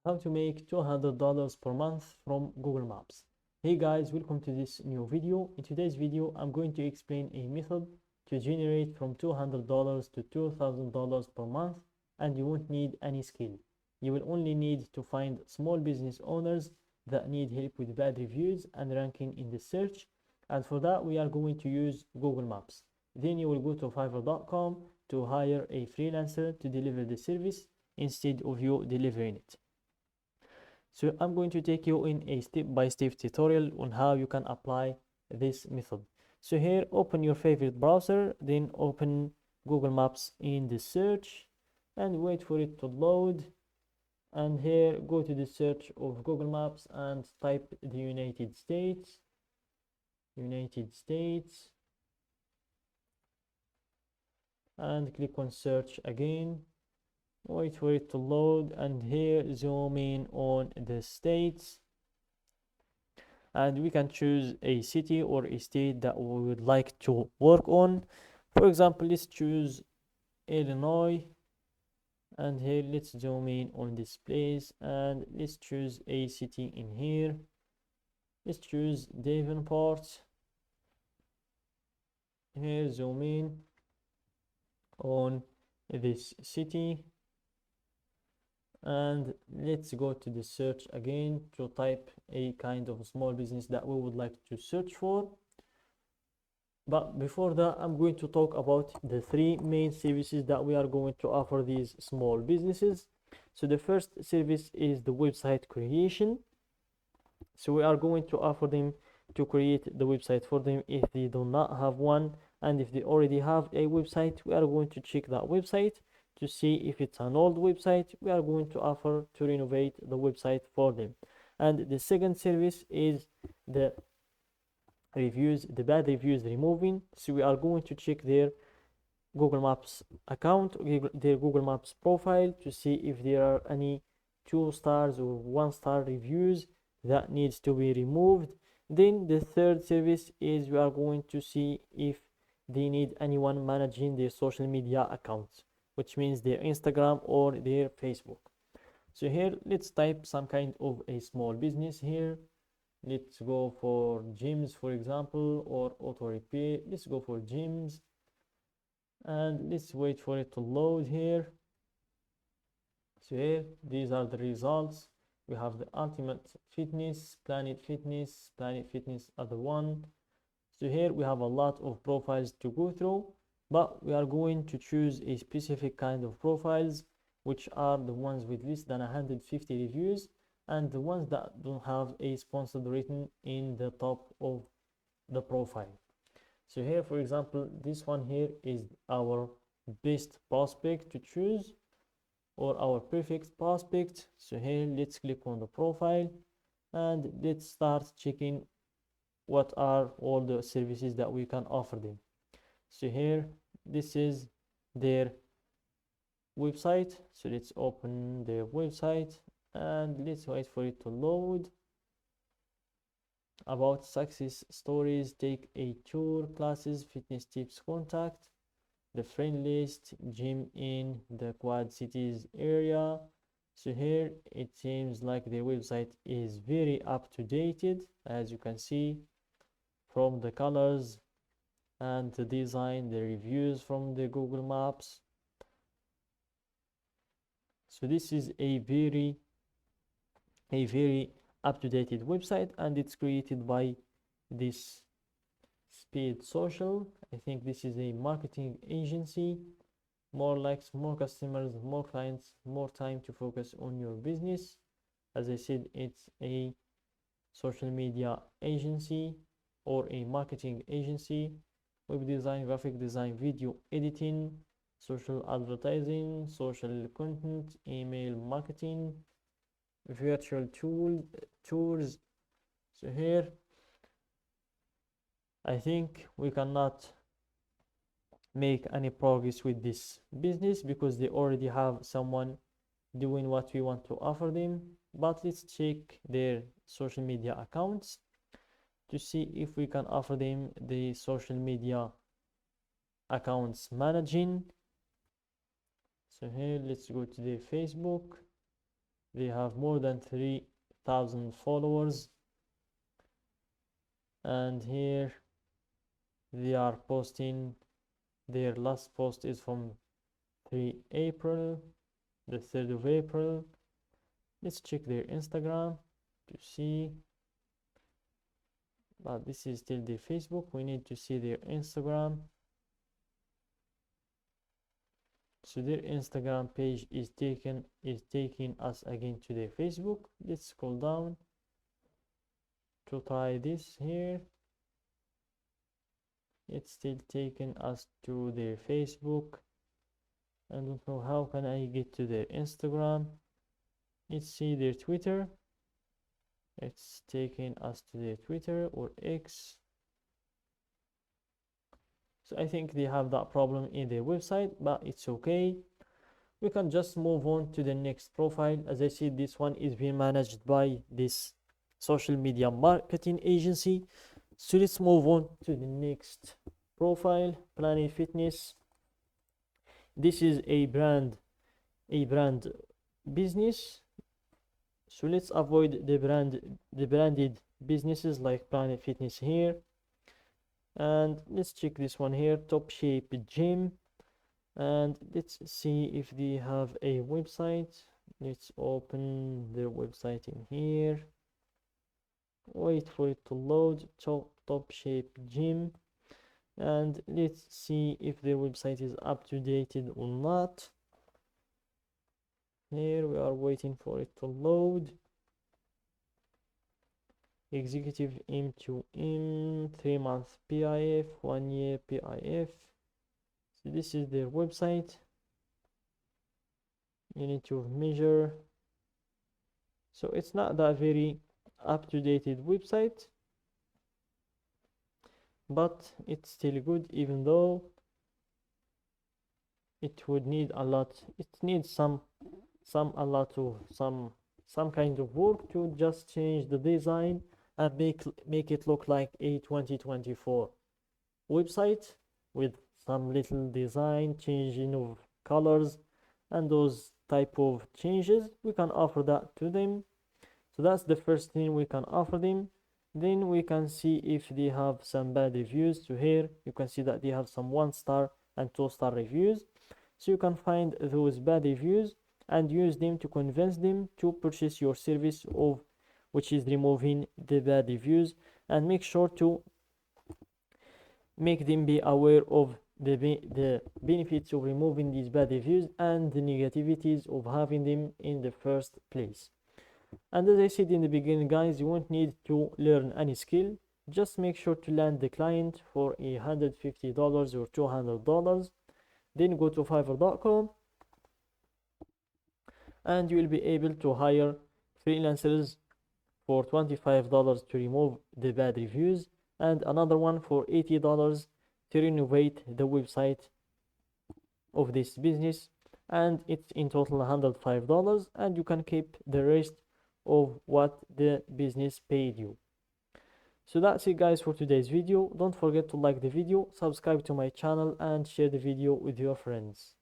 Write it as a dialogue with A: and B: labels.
A: How to make $200 per month from Google Maps. Hey guys, welcome to this new video. In today's video, I'm going to explain a method to generate from $200 to $2,000 per month, and you won't need any skill. You will only need to find small business owners that need help with bad reviews and ranking in the search, and for that we are going to use Google Maps. Then you will go to fiverr.com to hire a freelancer to deliver the service instead of you delivering it. So I'm going to take you in a step-by-step tutorial on how you can apply this method. So here, open your favorite browser, then open Google Maps in the search and wait for it to load. And here, go to the search of Google Maps and type the United States, and click on search again. Wait for it to load, and here zoom in on the states, and we can choose a city or a state that we would like to work on. For example, let's choose Illinois, and here let's zoom in on this place and let's choose a city in here. Let's choose Davenport. Here zoom in on this city, and let's go to the search again to type a kind of small business that we would like to search for. But before that, I'm going to talk about the three main services that we are going to offer these small businesses. So the first service is the website creation. So we are going to offer them to create the website for them if they do not have one, and if they already have a website, we are going to check that website to see if it's an old website. We are going to offer to renovate the website for them. And the second service is the reviews, the bad reviews removing. So we are going to check their Google Maps account, their Google Maps profile, to see if there are any 2 stars or 1 star reviews that needs to be removed. Then the third service is we are going to see if they need anyone managing their social media accounts, which means their Instagram or their Facebook. So here, let's type some kind of a small business here. Let's go for gyms, for example, or auto repair. Let's go for gyms, and let's wait for it to load here. So here, these are the results. We have the Ultimate Fitness, Planet Fitness, other one. So here we have a lot of profiles to go through, but we are going to choose a specific kind of profiles, which are the ones with less than 150 reviews and the ones that don't have a sponsored written in the top of the profile. So here, for example, this one here is our best prospect to choose, or our perfect prospect. So here, let's click on the profile and let's start checking what are all the services that we can offer them. So here, this is their website. So let's open their website and let's wait for it to load. About success stories, take a tour, classes, fitness tips, contact, the friend list, gym in the Quad Cities area. So here it seems like their website is very up to date, as you can see from the colors and the design, the reviews from the Google Maps. So this is a very up-to-date website, and it's created by this Speed Social. I think this is a marketing agency. More likes, more customers, more clients, more time to focus on your business. As I said, it's a social media agency or a marketing agency. Web design, graphic design, video editing, social advertising, social content, email marketing, virtual tours. So here I think we cannot make any progress with this business because they already have someone doing what we want to offer them. But let's check their social media accounts to see if we can offer them the social media accounts managing. So here, let's go to their Facebook. They have more than 3,000 followers, and here they are posting. Their last post is from 3 April, the 3rd of April. Let's check their Instagram to see, but this is still their Facebook. We need to see their Instagram. So their Instagram page is taking us again to their Facebook. Let's scroll down to try this here. It's still taking us to their Facebook. I don't know how can I get to their Instagram. Let's see their Twitter. It's taking us to their Twitter or X. So I think they have that problem in their website, but it's okay. We can just move on to the next profile. As I said, this one is being managed by this social media marketing agency. So let's move on to the next profile, Planet Fitness. This is a brand business. So let's avoid the branded businesses like Planet Fitness here. And let's check this one here, Top Shape Gym, and let's see if they have a website. Let's open their website in here. Wait for it to load. Top Shape Gym, and let's see if their website is up to date or not. Here we are waiting for it to load. Executive M2M, 3-month PIF, 1-year PIF. So this is their website. You need to measure. So it's not that very up-to-date website, but it's still good, even though it would need a lot. It needs some kind of work to just change the design and make it look like a 2024 website with some little design changing of colors and those type of changes. We can offer that to them. So that's the first thing we can offer them. Then we can see if they have some bad reviews. So here you can see that they have some 1-star and 2-star reviews. So you can find those bad reviews and use them to convince them to purchase your service, of which is removing the bad reviews, and make sure to make them be aware of the benefits of removing these bad reviews and the negativities of having them in the first place. And as I said in the beginning, guys, you won't need to learn any skill. Just make sure to land the client for $150 or $200. Then go to Fiverr.com and you will be able to hire freelancers for $25 to remove the bad reviews, and another one for $80 to renovate the website of this business, and it's in total $105, and you can keep the rest of what the business paid you. So that's it, guys, for today's video. Don't forget to like the video, subscribe to my channel, and share the video with your friends.